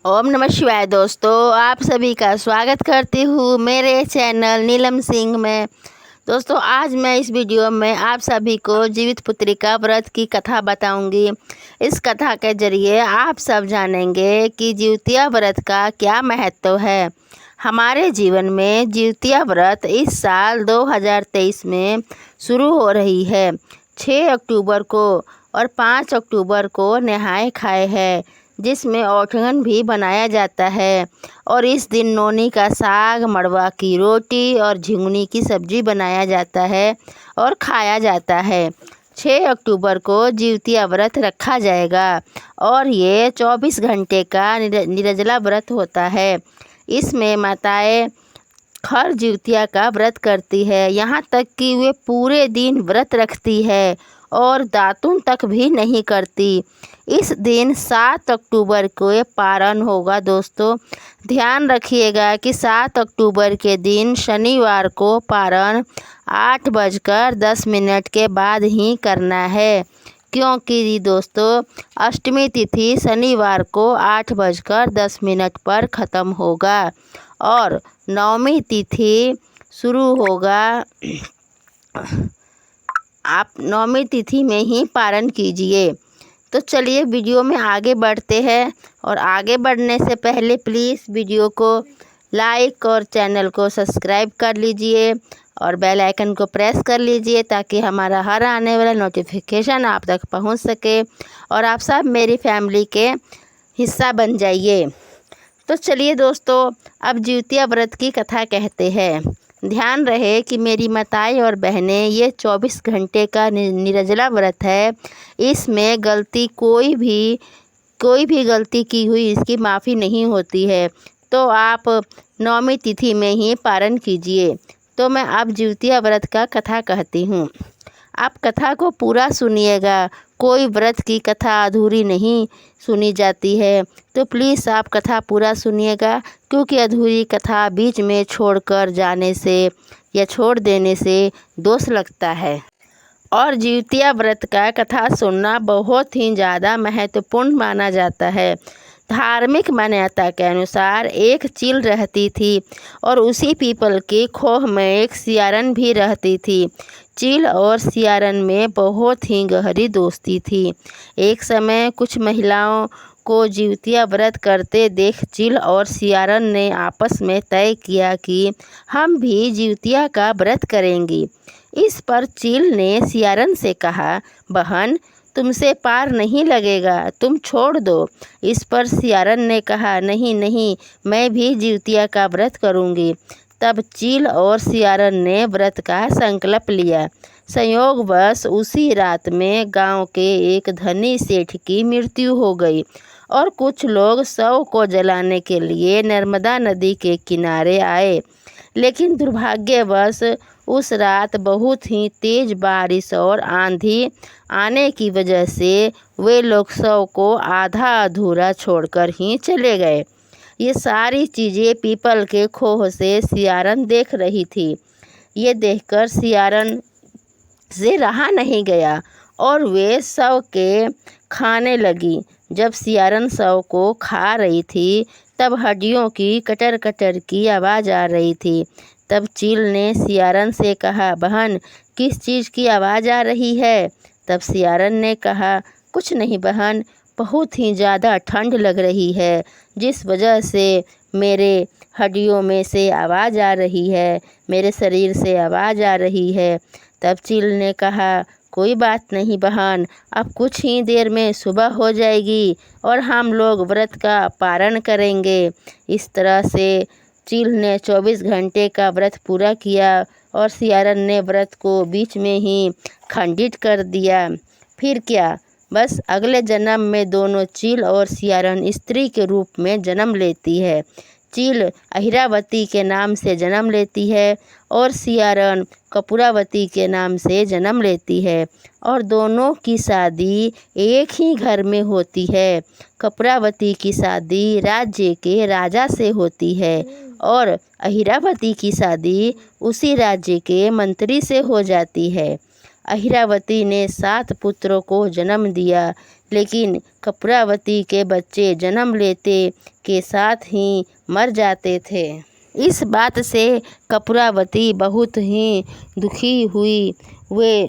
ओम नमः शिवाय। दोस्तों, आप सभी का स्वागत करती हूँ मेरे चैनल नीलम सिंह में। दोस्तों, आज मैं इस वीडियो में आप सभी को जीवित पुत्रिका व्रत की कथा बताऊंगी। इस कथा के जरिए आप सब जानेंगे कि जिउतिया व्रत का क्या महत्व है। हमारे जीवन में जिउतिया व्रत इस साल 2023 में शुरू हो रही है। 6 अक्टूबर को और 5 अक्टूबर को नहाए खाए है, जिसमें औठगन भी बनाया जाता है। और इस दिन नोनी का साग, मड़वा की रोटी और झिंगुनी की सब्जी बनाया जाता है और खाया जाता है। 6 अक्टूबर को जिउतिया व्रत रखा जाएगा और ये 24 घंटे का निर्जला व्रत होता है। इसमें माताएं हर जिउतिया का व्रत करती है, यहाँ तक कि वे पूरे दिन व्रत रखती है और दातुन तक भी नहीं करती। इस दिन 7 अक्टूबर को ये पारण होगा। दोस्तों, ध्यान रखिएगा कि 7 अक्टूबर के दिन शनिवार को पारण 8:10 के बाद ही करना है, क्योंकि दोस्तों अष्टमी तिथि शनिवार को 8:10 पर ख़त्म होगा और नवमी तिथि शुरू होगा। आप नवमी तिथि में ही पारण कीजिए। तो चलिए वीडियो में आगे बढ़ते हैं, और आगे बढ़ने से पहले प्लीज़ वीडियो को लाइक और चैनल को सब्सक्राइब कर लीजिए और बेल आइकन को प्रेस कर लीजिए, ताकि हमारा हर आने वाला नोटिफिकेशन आप तक पहुंच सके और आप सब मेरी फैमिली के हिस्सा बन जाइए। तो चलिए दोस्तों, अब जिउतिया व्रत की कथा कहते हैं। ध्यान रहे कि मेरी माताएं और बहनें, ये 24 घंटे का निर्जला व्रत है। इसमें गलती कोई भी गलती की हुई इसकी माफ़ी नहीं होती है। तो आप नवमी तिथि में ही पारण कीजिए। तो मैं अब जिउतिया व्रत का कथा कहती हूँ। आप कथा को पूरा सुनिएगा। कोई व्रत की कथा अधूरी नहीं सुनी जाती है, तो प्लीज़ आप कथा पूरा सुनिएगा, क्योंकि अधूरी कथा बीच में छोड़कर जाने से या छोड़ देने से दोष लगता है। और जिउतिया व्रत का कथा सुनना बहुत ही ज़्यादा महत्वपूर्ण माना जाता है। धार्मिक मान्यता के अनुसार एक चील रहती थी और उसी पीपल की खोह में एक सियारन भी रहती थी। चील और सियारन में बहुत ही गहरी दोस्ती थी। एक समय कुछ महिलाओं को जिउतिया व्रत करते देख चील और सियारन ने आपस में तय किया कि हम भी जिउतिया का व्रत करेंगी। इस पर चील ने सियारन से कहा, बहन, तुमसे पार नहीं लगेगा, तुम छोड़ दो। इस पर सियारन ने कहा, नहीं नहीं, मैं भी जिउतिया का व्रत करूंगी। तब चील और सियारन ने व्रत का संकल्प लिया। संयोगवश उसी रात में गांव के एक धनी सेठ की मृत्यु हो गई और कुछ लोग शव को जलाने के लिए नर्मदा नदी के किनारे आए। लेकिन दुर्भाग्यवश उस रात बहुत ही तेज बारिश और आंधी आने की वजह से वे लोग शव को आधा अधूरा छोड़कर ही चले गए। ये सारी चीज़ें पीपल के खोह से सियारन देख रही थी। ये देखकर सियारन से रहा नहीं गया और वे शव के खाने लगी। जब सियारन शव को खा रही थी, तब हड्डियों की कटर कटर की आवाज़ आ रही थी। तब चील ने सियारन से कहा, बहन, किस चीज़ की आवाज़ आ रही है? तब सियारन ने कहा, कुछ नहीं बहन, बहुत ही ज़्यादा ठंड लग रही है, जिस वजह से मेरे हड्डियों में से आवाज़ आ रही है, मेरे शरीर से आवाज़ आ रही है। तब चील ने कहा, कोई बात नहीं बहन, अब कुछ ही देर में सुबह हो जाएगी और हम लोग व्रत का पारण करेंगे। इस तरह से चील ने 24 घंटे का व्रत पूरा किया और सियारन ने व्रत को बीच में ही खंडित कर दिया। फिर क्या, बस अगले जन्म में दोनों चील और सियारन स्त्री के रूप में जन्म लेती है। चील अहिरावती के नाम से जन्म लेती है और सियारन कपूरावती के नाम से जन्म लेती है, और दोनों की शादी एक ही घर में होती है। कपूरावती की शादी राज्य के राजा से होती है और अहिरावती की शादी उसी राज्य के मंत्री से हो जाती है। अहिरावती ने 7 पुत्रों को जन्म दिया, लेकिन कपूरावती के बच्चे जन्म लेते के साथ ही मर जाते थे। इस बात से कपूरावती बहुत ही दुखी हुई। वे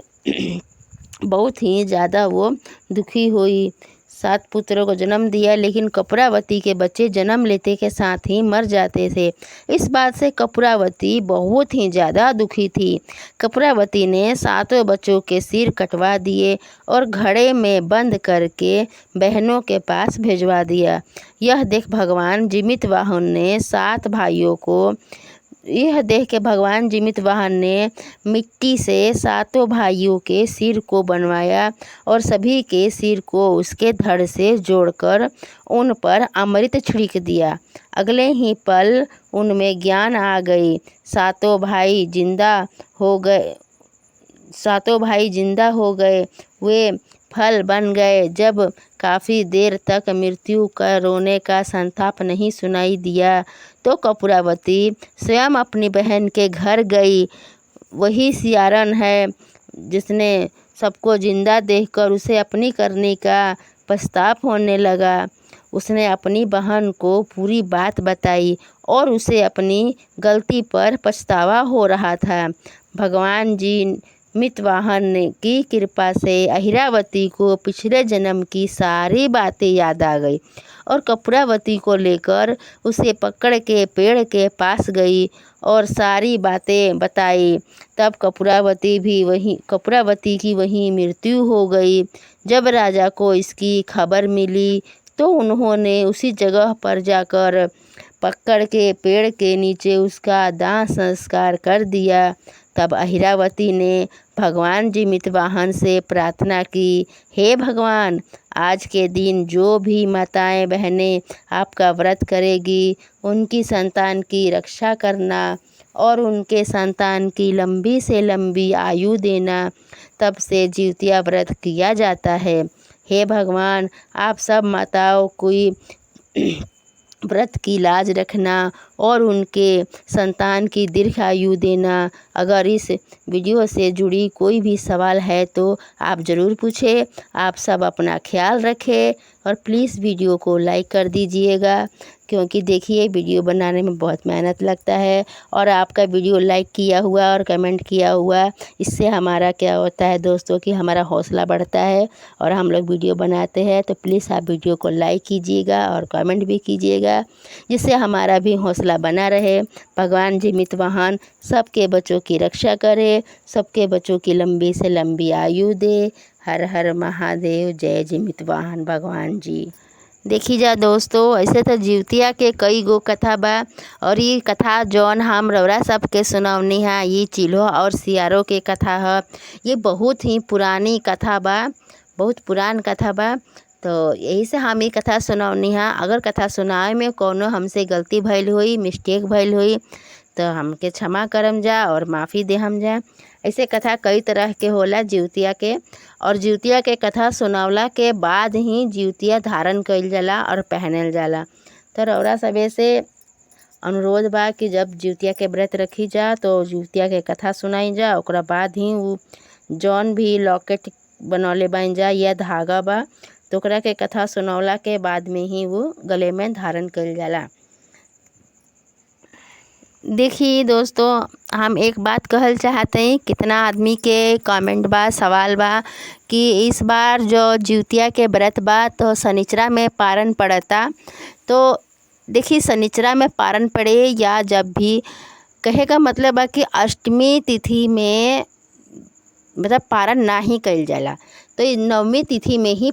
बहुत ही ज़्यादा वो दुखी हुई। 7 पुत्रों को जन्म दिया, लेकिन कपूरावती के बच्चे जन्म लेते के साथ ही मर जाते थे। इस बात से कपूरावती बहुत ही ज़्यादा दुखी थी। कपूरावती ने 7 बच्चों के सिर कटवा दिए और घड़े में बंद करके बहनों के पास भिजवा दिया। यह देख भगवान जिमितवाहन ने 7 भाइयों को यह देख के भगवान जिमितवाहन ने मिट्टी से 7 भाइयों के सिर को बनवाया और सभी के सिर को उसके धड़ से जोड़कर उन पर अमृत छिड़क दिया। अगले ही पल उनमें ज्ञान आ गई। 7 भाई जिंदा हो गए। 7 भाई जिंदा हो गए। वे फल बन गए। जब काफ़ी देर तक मृत्यु का रोने का संताप नहीं सुनाई दिया तो कपूरावती स्वयं अपनी बहन के घर गई। वही सियारन है जिसने सबको जिंदा देखकर उसे अपनी करने का पछतावा होने लगा। उसने अपनी बहन को पूरी बात बताई और उसे अपनी गलती पर पछतावा हो रहा था। भगवान जी मितवाहन की कृपा से अहिरावती को पिछले जन्म की सारी बातें याद आ गई और कपूरावती को लेकर उसे पकड़ के पेड़ के पास गई और सारी बातें बताई। तब कपूरावती की वहीं मृत्यु हो गई। जब राजा को इसकी खबर मिली तो उन्होंने उसी जगह पर जाकर पकड़ के पेड़ के नीचे उसका दाह संस्कार कर दिया। तब अहिरावती ने भगवान जिमितवाहन से प्रार्थना की, हे भगवान, आज के दिन जो भी माताएं बहनें आपका व्रत करेगी उनकी संतान की रक्षा करना और उनके संतान की लंबी से लंबी आयु देना। तब से जिउतिया व्रत किया जाता है। हे भगवान, आप सब माताओं की व्रत की लाज रखना और उनके संतान की दीर्घायु देना। अगर इस वीडियो से जुड़ी कोई भी सवाल है तो आप ज़रूर पूछें। आप सब अपना ख्याल रखें और प्लीज़ वीडियो को लाइक कर दीजिएगा, क्योंकि देखिए वीडियो बनाने में बहुत मेहनत लगता है और आपका वीडियो लाइक किया हुआ और कमेंट किया हुआ, इससे हमारा क्या होता है दोस्तों कि हमारा हौसला बढ़ता है और हम लोग वीडियो बनाते हैं। तो प्लीज़ आप वीडियो को लाइक कीजिएगा और कमेंट भी कीजिएगा, जिससे हमारा भी हौसला बना रहे। भगवान जिमितवाहन सबके बच्चों की रक्षा करे, सबके बच्चों की लंबी से लंबी आयु दे। हर हर महादेव, जय जिमितवाहन भगवान जी। देखी जा दोस्तों, ऐसे तो जिउतिया के कई गो कथा बा और ये कथा जौन हम रौरा सबके सुनौनी है, ये चिल्हो और सियारो के कथा है। ये बहुत ही पुरानी कथा बा, बहुत पुरान कथा बा। तो यही से हम ये कथा सुनौनी है। अगर कथा सुनाए में कोनो हमसे गलती भइल हुई, मिस्टेक भइल हुई तो हमके क्षमा करम जा और माफ़ी दे हम जा। ऐसे कथा कई तरह के होला जिउतिया के, और जिउतिया के कथा सुनावला के बाद ही जिउतिया धारण कइल जाला और पहनल जाला। तो रौरा सबे से अनुरोध बा कि जब जिउतिया के व्रत रखी जा तो जिउतिया के कथा सुनाई जा, ओकरा बाद ही वो जौन भी लॉकेट बनौले बन जा या धागा बा तो ओकरा के कथा सुनौला के बाद में ही वो गले में धारण कइल जाला। देखिए दोस्तों, हम एक बात कहल चाहते हैं, कितना आदमी के कमेंट बा, सवाल बा कि इस बार जो जिउतिया के व्रत बा तो शनिचरा में पारण पड़ता। तो देखिए, शनिचरा में पारण पड़े या जब भी, कहे का मतलब है कि अष्टमी तिथि में मतलब पारण ना ही कइल जाला, तो नवमी तिथि में ही